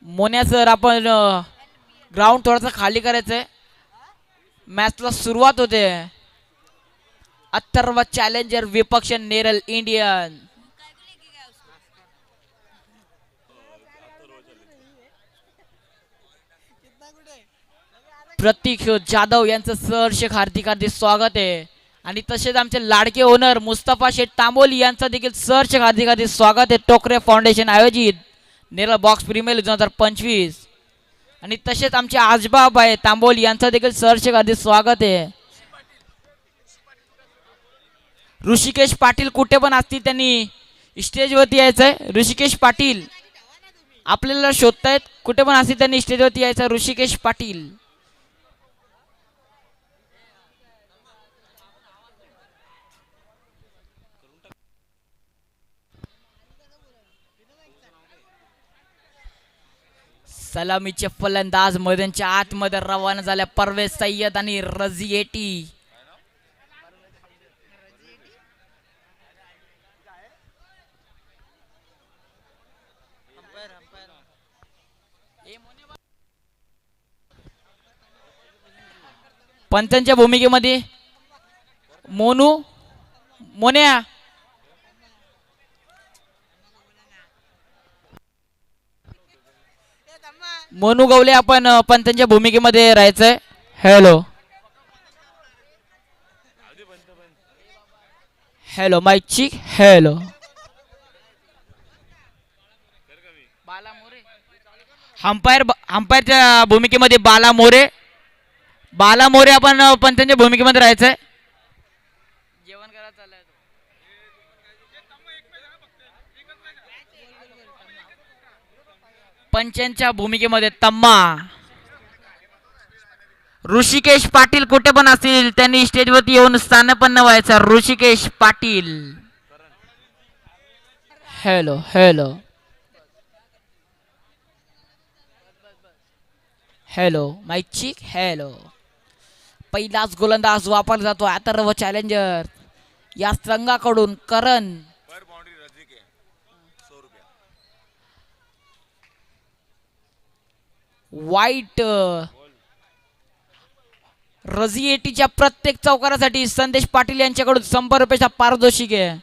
मोन्या sir आपण ground थोडासा खाली करायचंय. मॅचला सुरुवात होते. अथर्व चॅलेंजर विपक्ष नेरल इंडियन. प्रतीक जाधव यांचं सहर्ष हार्दिक हार्दिक स्वागत आहे. आणि तसेच आमचे लाडके ओनर मुस्तफा शेठ तांबोली यांचं देखील सहर्ष हार्दिक हार्दिक स्वागत आहे. टोकरे फाउंडेशन आयोजित नेरल बॉक्स प्रीमियर 2025. आणि तसेच आमचे आजबाब आहे तांबोली यांचं देखील सहर्ष हार्दिक स्वागत आहे. ऋषिकेश पाटील कुठे पण असतील त्यांनी स्टेजवरती यायचंय. ऋषिकेश पाटील आपल्याला शोधतायत. कुठे पण असतील त्यांनी स्टेजवरती यायचं. ऋषिकेश पाटील. सलामीचे फलंदाज मैदानाच्या आतमध्ये रवाना झाल्या. परवेज सय्यद आणि रझिएटी. पंचांच्या भूमिकेमध्ये मोनू मोन्या. मोनू गवले आपण पंचांच्या भूमिकेमध्ये राहायचंय. Hello hello mike check. Hello अंपायरच्या भूमिकेमध्ये बाला मोरे. बाला मोरे आपण पंचांच्या भूमिकेमध्ये राहायचंय. जेवण करायला चाललंय. पंचांच्या भूमिकेमध्ये तम्मा. ऋषिकेश पाटील कुठे पण असतील त्यांनी स्टेजवरती येऊन स्थानपन्न व्हायचं. Hrishikesh Patil. Hello hello hello mike check. Hello. पहिलाच गोलंदाज वापरला जातो अथर्व चॅलेंजर या संघाकडून करण. वाईट रझिएटीच्या प्रत्येक चौकारासाठी संदेश पाटील यांच्याकडून 100 रुपयाचा पारितोषिक आहे.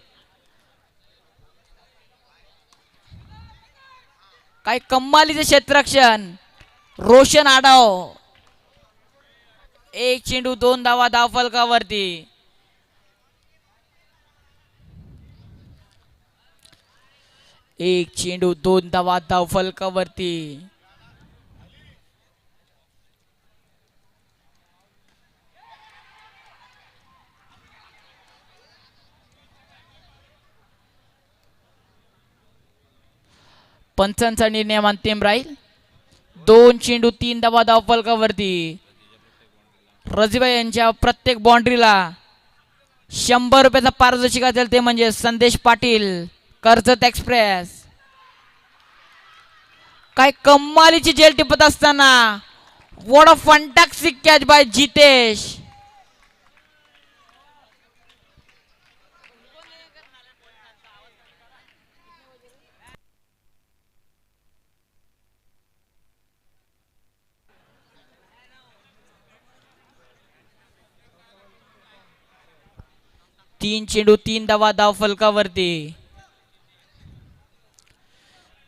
काय कम्मालीचे क्षेत्ररक्षण रोशन आडाव. एक चेंडू 2 धावा धावफलकावरती. एक चेंडू 2 धावा धावफलकावरती. पंचांचा निर्णय अंतिम राहील. 2 चेंडू 3 धावा धावफलकावरती. रझीबाई यांच्या प्रत्येक बाउंड्रीला 100 रुपयाचा पारितोषिक असेल ते म्हणजे संदेश पाटील कर्जत एक्सप्रेस. काय कम्मालीची जेल टिपत असताना what a fantastic catch by Jitesh. तीन चेंडू 3 धावा धावफलकावरती.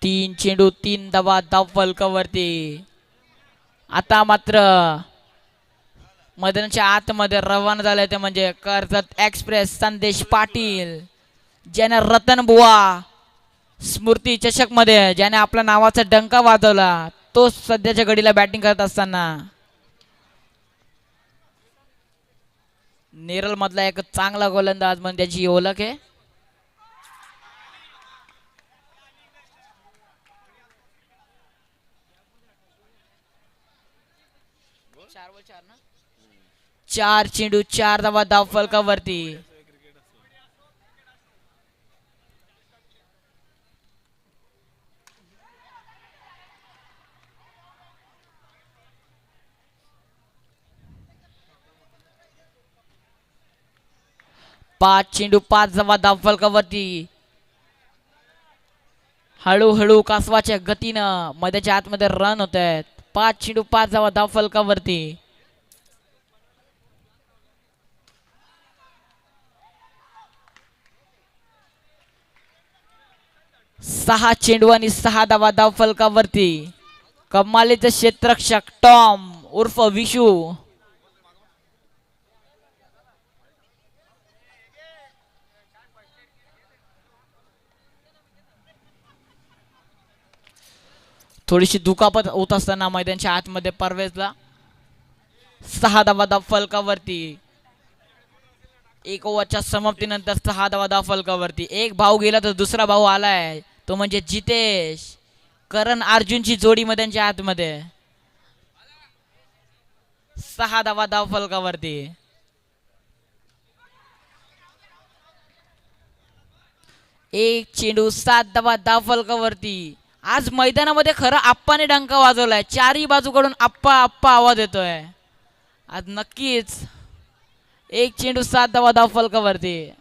3 चेंडू 3 धावा धावफलकावरती. आता मात्र मैदानाच्या आतमध्ये रवाना झाले ते म्हणजे कर्जत एक्सप्रेस संदेश पाटील ज्याने रतन बुवा स्मृती चषक मध्ये ज्याने आपल्या नावाचा डंका वाजवला तो सध्याच्या घडीला बॅटिंग करत असताना. नेरळ मधला एक चांगला गोलंदाज म्हणून त्याची ओळख आहे. चार चेंडू 4 धावा धावफलकावरती. पाच चेंडू 5 धावा धावफलकावरती. हळूहळू कासवाच्या गतीनं मैदानाच्या आतमध्ये रन होत आहेत. 5 चेंडू 5 धावा धाव फलकावरती. 6 चेंडू आणि 6 धावा धाव फलकावरती. कमालीचे क्षेत्ररक्षक टॉम उर्फ विशू. थोडीशी दुखापत होत असताना मैदानाच्या आतमध्ये परवेजला. 6 धावा धाव फलकावरती. 1 ओव्हरच्या समाप्तीनंतर 6 धावा धाव फलकावरती. एक भाऊ गेला तर दुसरा भाऊ आलाय, तो म्हणजे जितेश. करण अर्जुनची जोडी मैदानाच्या आतमध्ये. 6 धावा धाव फलकावरती. 1 चेंडू 7 धावा धाव फलकावरती. आज मैदानामध्ये खरं आप्पाने डंका वाजवलाय. चारही बाजूकडून आप्पा आप्पा आवाज येतोय आज नक्कीच. 1 चेंडू 7 धावा धाव फलकावरती.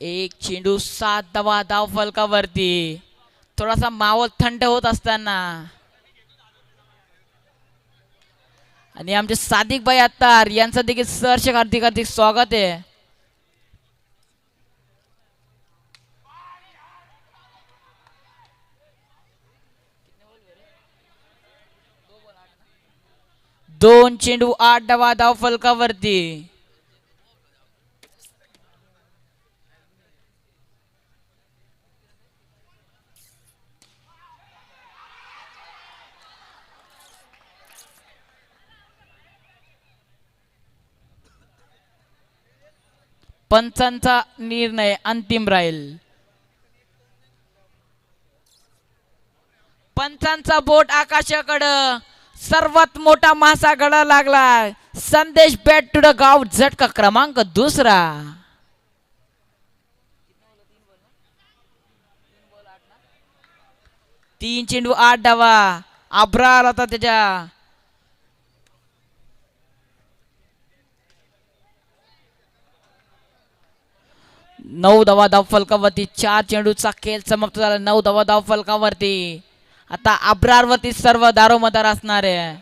1 चेंडू 7 धावा धाव फलकावरती. थोडासा माहोल थंड होत असताना आणि आमचे सादिक भाई अत्तार यांचं देखील सहर्ष हार्दिक हार्दिक स्वागत आहे. दोन चेंडू 8 धावा धाव फलकावरती. पंचांचा निर्णय अंतिम राहील. पंचांचा बोट आकाशाकडं. सर्वात मोठा मासा गळा लागला. संदेश बॅट टू द गाव. झटका क्रमांक 2. 3 चेंडू 8 धावा. आब्रार होता त्याच्या. 9 धावा धाव फलकावरती. 4 चेंडूचा खेळ समाप्त झाला. 9 धावा धाव फलकावरती. आता अब्रारवरती सर्व दारोमदार असणार आहे.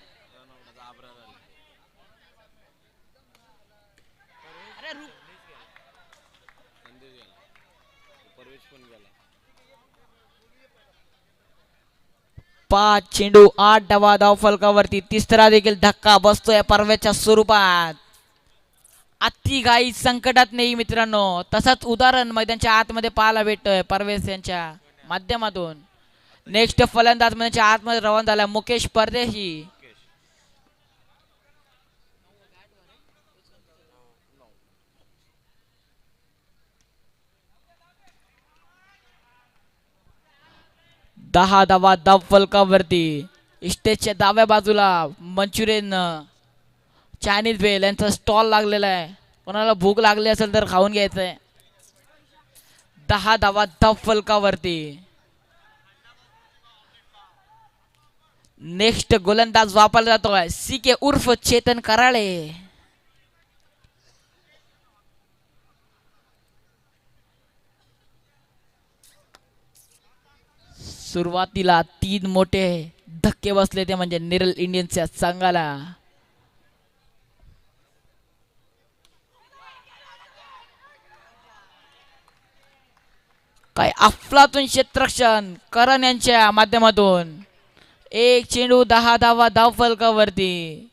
पाच चेंडू 8 धावा धाव फलकावरती. तिसरा देखील धक्का बसतोय परवेच्या स्वरूपात. अति घाई संकटात नाही मित्रांनो. तसंच उदाहरण मैदानाच्या आतमध्ये पाहायला भेटतोय परवेश यांच्या माध्यमातून. नेक्स्ट फलंदाज मैदानाच्या आतमध्ये रवाना झाला मुकेश परदेशी. दहा धावा धाव फलकावरती. स्टेजच्या डाव्या बाजूला मंचुरियन चायनीज भेल यांचा स्टॉल लागलेला आहे. कोणाला भूक लागली असेल तर खाऊन घ्यायचंय. 10 धावा धाव फलकावरती. नेक्स्ट गोलंदाज वापरला जातोय सीके उर्फ चेतन कराळे. सुरुवातीला 3 मोठे धक्के बसले ते म्हणजे नेरल इंडियन्सच्या संघाला. काय अफलातून क्षेत्ररक्षण करण यांच्या माध्यमातून. 1 चेंडू 10 धावा धाव फलकावरती.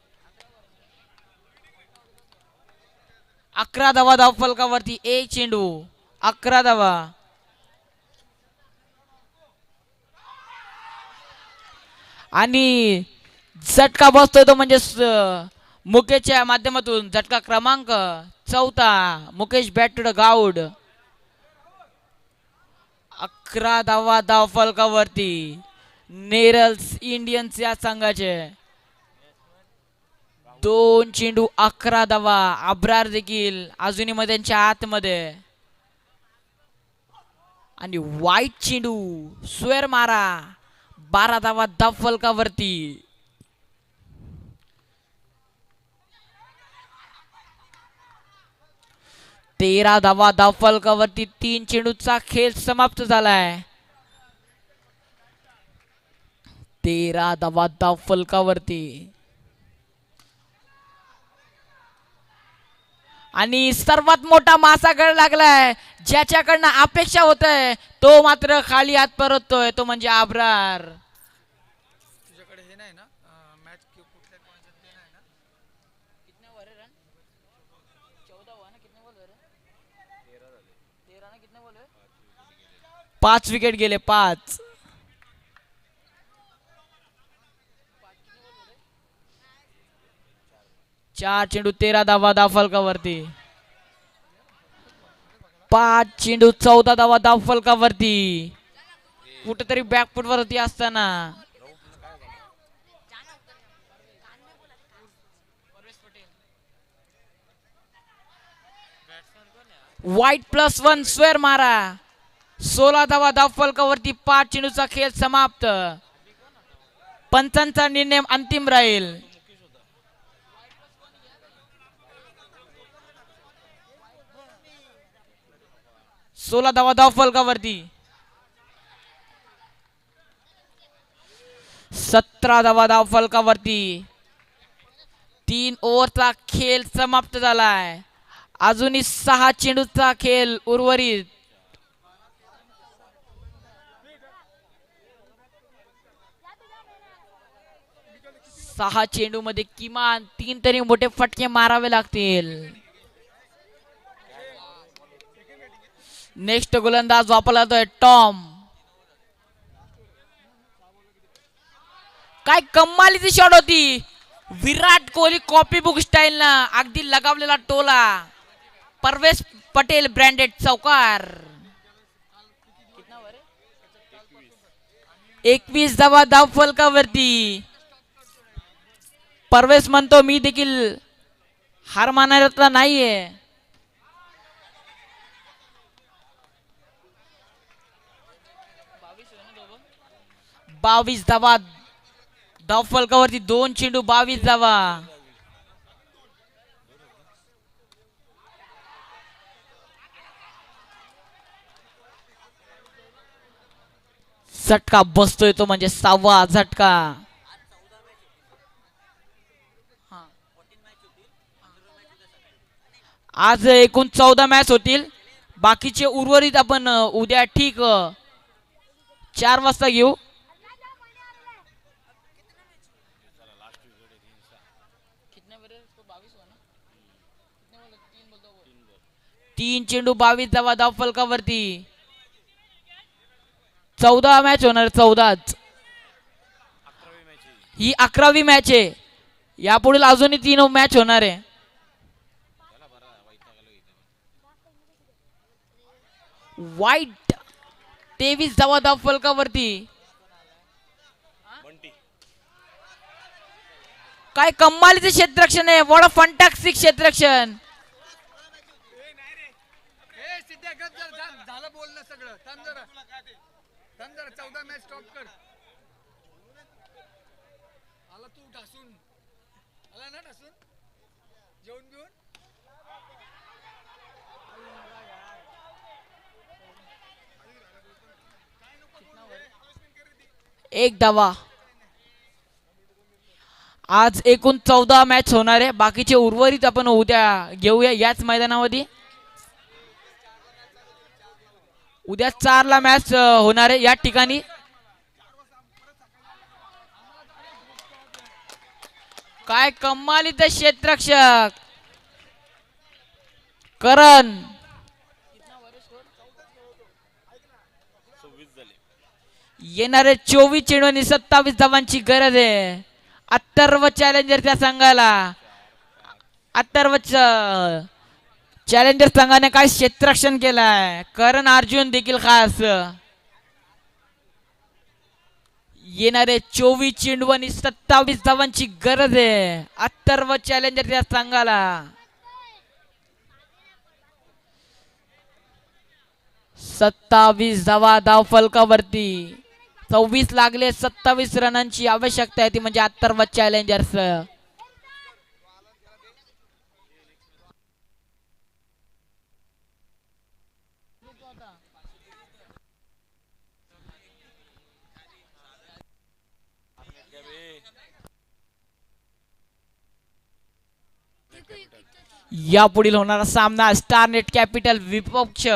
11 धावा धाव फलकावरती. 1 चेंडू 11 धावा. आणि झटका बसतोय तो म्हणजे मुकेशच्या माध्यमातून. झटका क्रमांक 4. Mukesh bat to the ground. 11 धावा धाव फलकावरती. नेरल्स इंडियन्स या संघाचे. 2 चेंडू 11 धावा. अब्रार देखील अजूनही मैदानाच्या आतमध्ये. आणि वाईट चेंडू स्वेर मारा. 12 धावा धाव फलकावरती. 13 धावा धावफलकावरती. 3 चेंडूचा खेळ समाप्त झालाय. 13 धावा धावफलकावरती. आणि सर्वात मोठा मासा गळ लागलाय. ज्याच्याकडनं अपेक्षा होत आहे तो मात्र खाली हात परततोय, तो म्हणजे आब्रार. तुझ्याकडे हे नाही ना मॅच कुठल्या कोणाच्यात ते नाही ना. 5 विकेट गेले. 5. 4 चेंडू 13 धावा धावफलकावरती. 5 चेंडू 14 धावा धावफलकावरती. कुठेतरी बॅकफुट वरती असताना वाईट +1 स्क्वेअर मारा. 16 धावा धावफलकावरती. 5 चेंडूचा खेळ समाप्त. पंचांचा निर्णय अंतिम राहील. 16 धावा धावफलकावरती. 17 धावा धावफलकावरती. 3 ओव्हरचा खेळ समाप्त झालाय. अजूनही 6 चेंडूचा खेळ उर्वरित. सहा चेंडू मध्ये किमान 3 तरी मोठे फटके मारावे लागतील. नेक्स्ट गोलंदाज वापरला जातोय टॉम. काय कमालीची शॉट होती. Virat Kohli copy book style ना अगदी लगावलेला टोला. परवेश पटेल ब्रँडेड चौकार. 21 धावा धावफलकावरती. परवेश म्हणतो मी देखील हार मानायला नाहीये. 22 धावा धावफलकावरती. 2 चेंडू 22 धावा. झटका बसतोय तो म्हणजे 6वा झटका. आज एकूण 14 मॅच होतील. बाकीचे उर्वरित आपण उद्या ठीक 4 वाजता घेऊ. तीन चेंडू 22 धावा धावफलकावरती. 14 मॅच होणार. 14च ही 11वी मॅच आहे. यापुढील अजूनही 3 मॅच होणार आहे. वाईट 23 धावा धावफलकावरती. काय कमालीचे क्षेत्ररक्षण आहे. व्हॉट अ फंटॅस्टिक क्षेत्ररक्षण. झालं बोलणं सगळं. थांब जरा 14 मॅच स्टॉप कर. आला तू ढासून. आला ना ढासून जेवण घेऊन. एक धावा. आज एकूण 14 मॅच होणार आहे. बाकीचे उर्वरित आपण उद्या घेऊया याच मैदानामध्ये. उद्या 4 ला मॅच होणार आहे या ठिकाणी. काय कमालीचं क्षेत्ररक्षक करण. येणारे 24 चेंडू आणि 27 धावांची गरज आहे अथर्व चॅलेंजर त्या संघाला. अथर्व चॅलेंजर संघाने काय क्षेत्ररक्षण केलंय. करण अर्जुन देखील खास. येणारे 24 चेंडू आणि 27 धावांची गरज आहे अथर्व चॅलेंजर त्या संघाला. 27 धावा धावफलकावरती. 26 लागले. 27 रनांची आवश्यकता आहे ती म्हणजे अथर्व चॅलेंजर्स. यापुढील होणारा सामना स्टारनेट कॅपिटल विपक्ष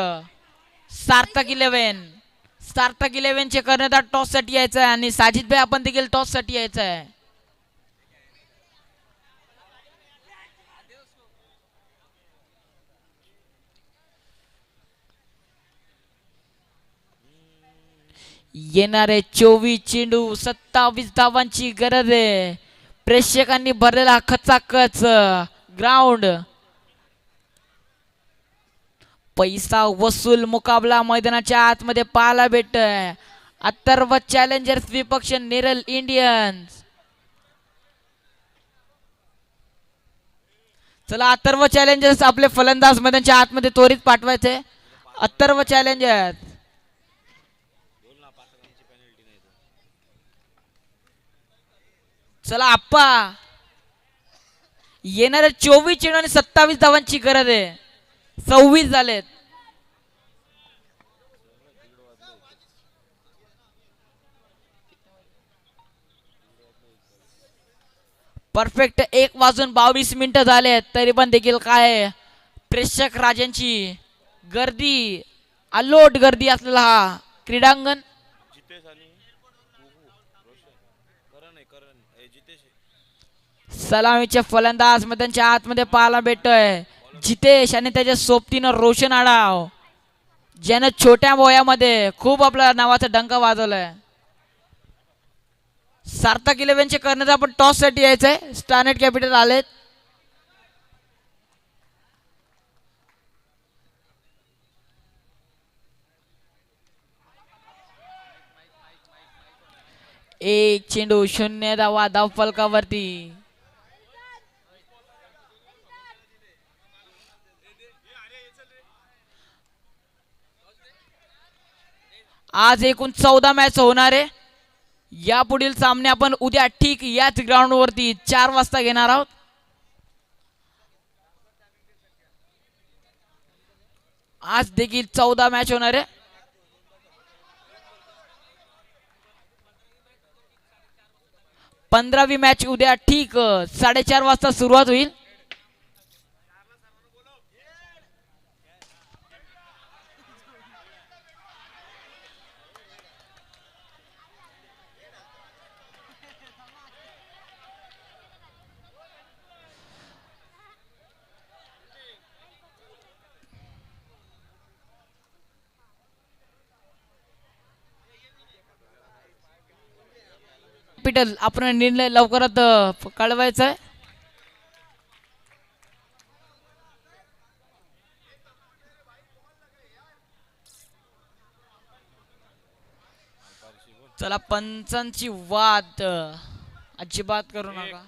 सार्थक 11 चे कर्णधार टॉस साठी यायचं आहे आणि साजिद भाई आपण देखील टॉस साठी यायचं आहे. येणारे 24 चेंडू 27 धावांची गरज आहे. प्रेक्षकांनी भरलेला खचाखच ग्राउंड. पैसा वसूल मुकाबला मैदानाच्या आतमध्ये पाहायला भेटतोय. अथर्व चॅलेंजर्स विपक्ष नेरल इंडियन्स. चला अथर्व चॅलेंजर्स आपले फलंदाज मैदानाच्या आतमध्ये त्वरित पाठवायचे. अथर्व चॅलेंजर्स चला आप्पा. येणाऱ्या 24 चेंडू आणि 27 धावांची गरज आहे. 26 झालेत. परफेक्ट 1:22 झालेत. तरी पण देखील काय प्रेक्षक राजांची गर्दी अलोट गर्दी असलेला हा क्रीडांगण. सलामीचे फलंदाज मैदानाच्या आतमध्ये पाहायला भेटतोय. जितेश आणि त्याच्या सोबतीनं रोशन आडाव ज्यानं छोट्या वयामध्ये खूप आपल्या नावाचा डंका वाजवलाय. सार्थक 11 चे कर्णधार आपण टॉस साठी यायचंय. स्टारनेट कॅपिटल आलेत. एक चेंडू 0 धावा धाव फलकावरती. आज एकूण 14 मॅच होणार आहे. यापुढील सामने आपण उद्या ठीक याच ग्राउंड वरती 4 वाजता घेणार आहोत. आज देखील 14 मॅच होणार आहे. पंधरावी मॅच उद्या ठीक 4:30 वाजता सुरुवात होईल. कॅपिटल आपण निर्णय लवकरात कळवायचा आहे. चला पंचांची वाद अजिबात करू नका.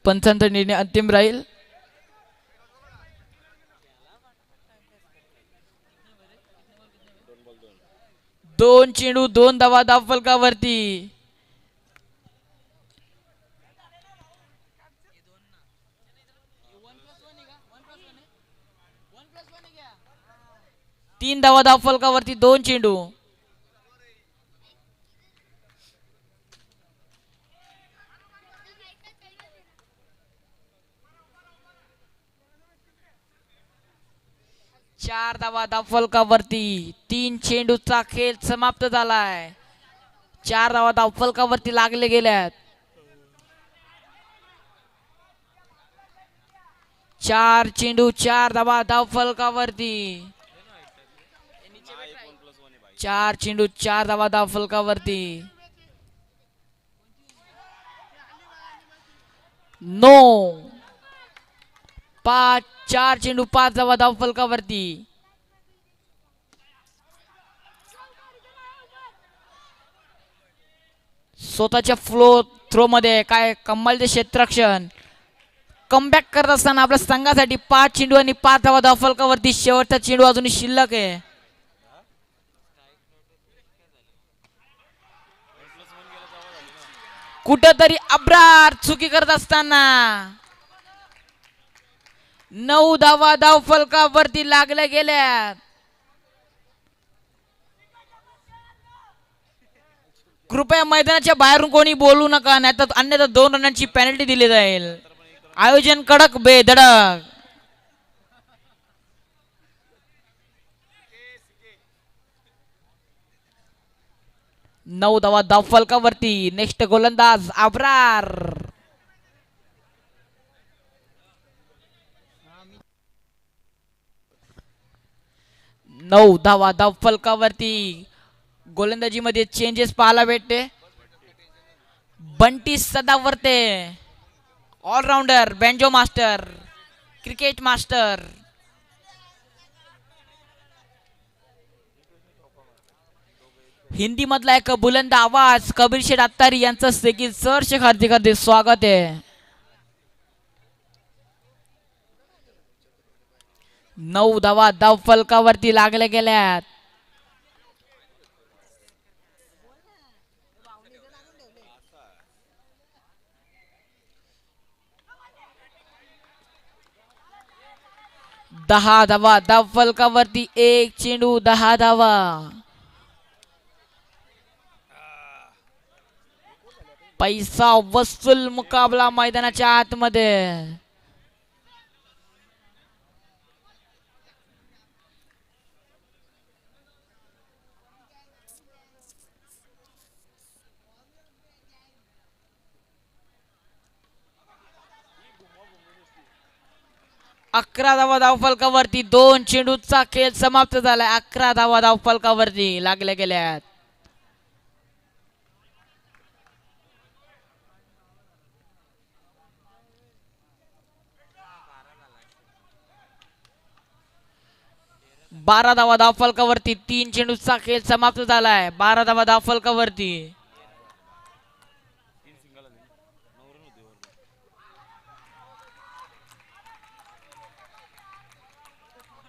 पंचांचा निर्णय अंतिम राहील. दोन चेंडू 2 धावा धाव फलकावरती. तीन धावा धाव फलकावरती 2 चेंडू. चार धावा धाव फलकावरती. 3 चेंडूचा खेळ समाप्त झालाय. 4 धावा धाव फलकावरती लागले गेल्यात. 4 चेंडू 4 धावा धाव फलकावरती. 4 चेंडू 4 धावा धाव फलकावरती. 4 चेंडू 5 धावा धाव फलकावरती. स्वतःच्या थ्रो मध्ये काय कमालचे क्षेत्ररक्षण. कमबॅक करत असताना आपल्या संघासाठी 5 चेंडू आणि 5 धावा धाव फलकावरती. शेवटचा चेंडू अजूनही शिल्लक आहे. कुठंतरी अब्रार चुकी करत असताना 9 धावा धाव फलकावरती लागल्या गेल्या. कृपया मैदानाच्या बाहेरून कोणी बोलू नका, नाही तर अन्यथा 2 रनांची पेनल्टी दिली जाईल. आयोजन कडक बेधडक. 9 धावा धाव फलकावरती. नेक्स्ट गोलंदाज अब्रार. 9 धावा धाव फलकावरती. गोलंदाजीमध्ये चेंजेस पाहायला भेटते. Bunty Sadavarte, allrounder, banjo master, cricket master. Hindi मधला एक बुलंद आवाज कबीर शेठ अत्तारी यांचं देखील सहर्ष हार्दिक हार्दिक स्वागत आहे. 9 धावा धाव फलकावरती लागल्या गेल्यात. दहा धावा धाव फलकावरती. एक चेंडू 10 धावा. पैसा वसूल मुकाबला मैदानाच्या आतमध्ये. अकरा धावा धाव फलकावरती. 2 चेंडूचा खेळ समाप्त झालाय. 11 धावा धाव फलकावरती लागल्या गेल्यात. बारा धावा धाव फलकावरती. 3 चेंडूचा खेळ समाप्त झालाय. 12 धावा धाव फलकावरती.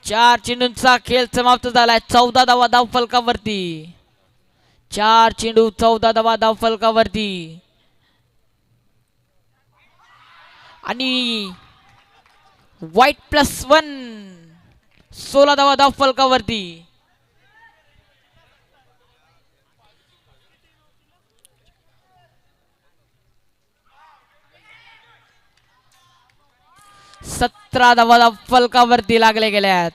4 चेंडूंचा खेळ समाप्त झालाय. 14 धावा धाव फलकावरती. 4 चेंडू 14 धावा धाव फलकावरती. आणि व्हाईट +1 16 धावा धाव फलकावरती. सतरा धावा धाव फलकावरती लागले गेल्यात.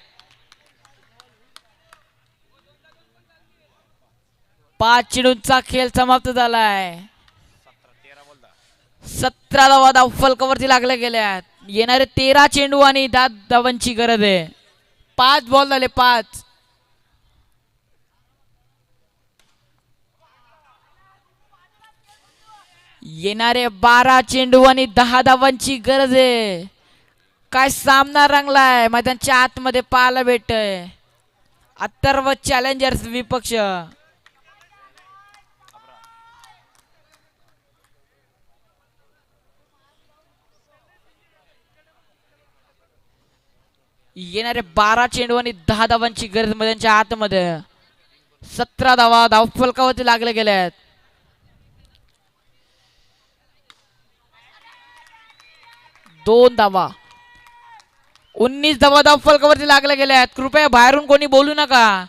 5 चेंडूंचा खेळ समाप्त झालाय. 17 धावा धाव फलकावरती लागल्या गेल्यात. येणारे 13 चेंडू आणि 10 धावांची गरज आहे. 5 बॉल झाले. 5 येणारे 12 चेंडू आणि 10 धावांची गरज आहे. काय सामना रंगलाय मैदानाच्या आतमध्ये पाहायला भेटतय. अथर्व चॅलेंजर्स विपक्ष. येणारे 12 चेंडू आणि 10 धावांची गरज मैदानाच्या आतमध्ये. 17 धावा धाव फलकावरती लागले गेल्यात. 2 धावा. 19 धावा धाव फलकावरती लागल्या गेल्यात. कृपया बाहेरून कोणी बोलू नका.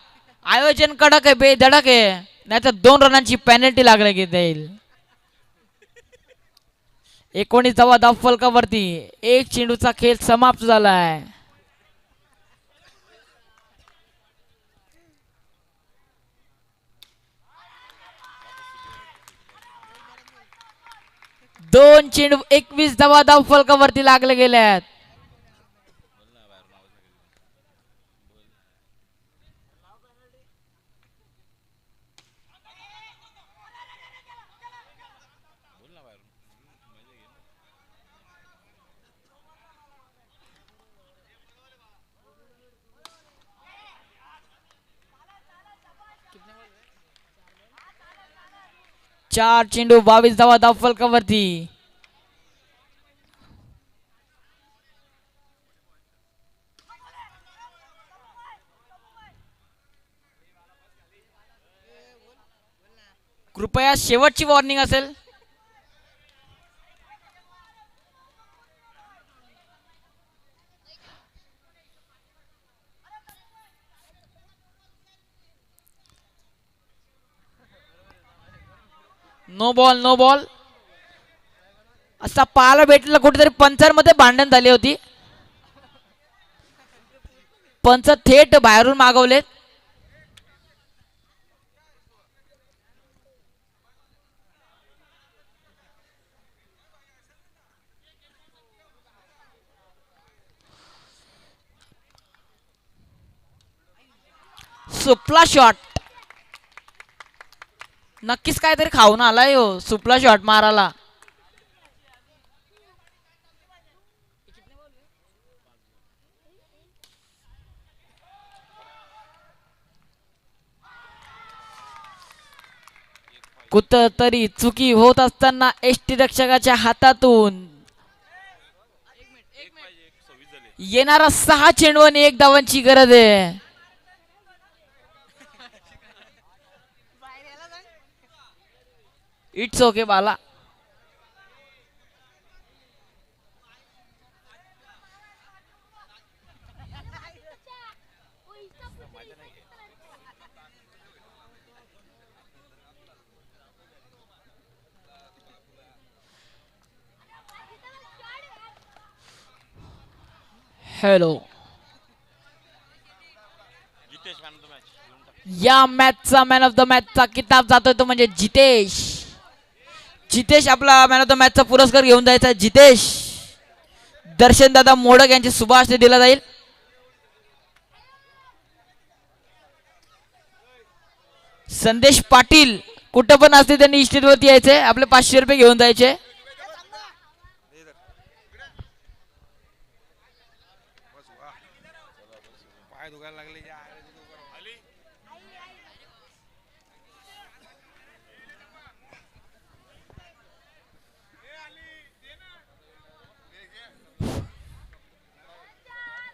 आयोजन कडक आहे बेधडक आहे, नाहीतर 2 रनांची पेनल्टी लागल्या जाईल. 19 धावा धाव फलकावरती. 1 चेंडूचा खेळ समाप्त झालाय. दोन चेंडू 21 धावा धाव फलकावरती लागले गेल्यात. चार चेंडू 22 धावा धाव फलकावरती. कृपया शेवटची वॉर्निंग असेल. No ball no ball. असा पाहायला भेटलेला कुठेतरी पंचर मध्ये भांडण झाली होती. पंच थेट बाहेरून मागवलेत. सुपला शॉट. नक्कीच काहीतरी खाऊन आलाय हो सुपला शॉट मारायला. कुठतरी चुकी होत असताना एसटी रक्षकाच्या हातातून येणारा 6 चेंडू आणि 1 धावांची गरज आहे. It's okay Bala. हॅलो. या मॅचचा मॅन ऑफ द मॅचचा किताब जातोय तो म्हणजे जितेश. जितेश आपला मॅन ऑफ द मॅचचा पुरस्कार घेऊन जायचा. जितेश दर्शन दादा मोडक यांचे सुभाष दिला जाईल. संदेश पाटील कुठं पण असते त्यांनी इस्टेटवरती यायचे. आपले 500 रुपये घेऊन जायचे.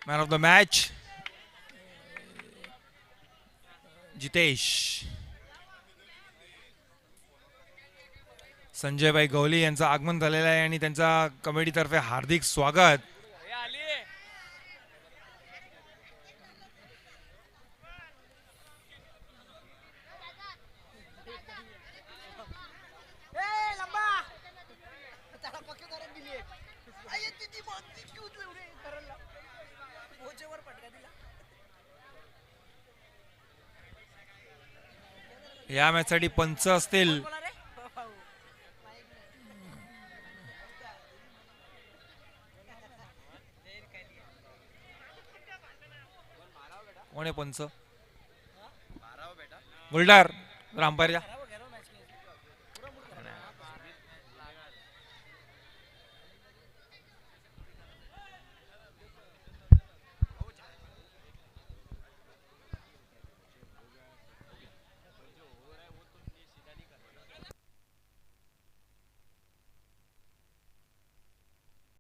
Man of the match Jitesh. Sanjaybhai Gawali यांचं आगमन झालेलं आहे आणि त्यांचा कमिटीतर्फे हार्दिक स्वागत. या मॅच साठी पंच असतील कोण आहे पंच? गुलदार अंपायर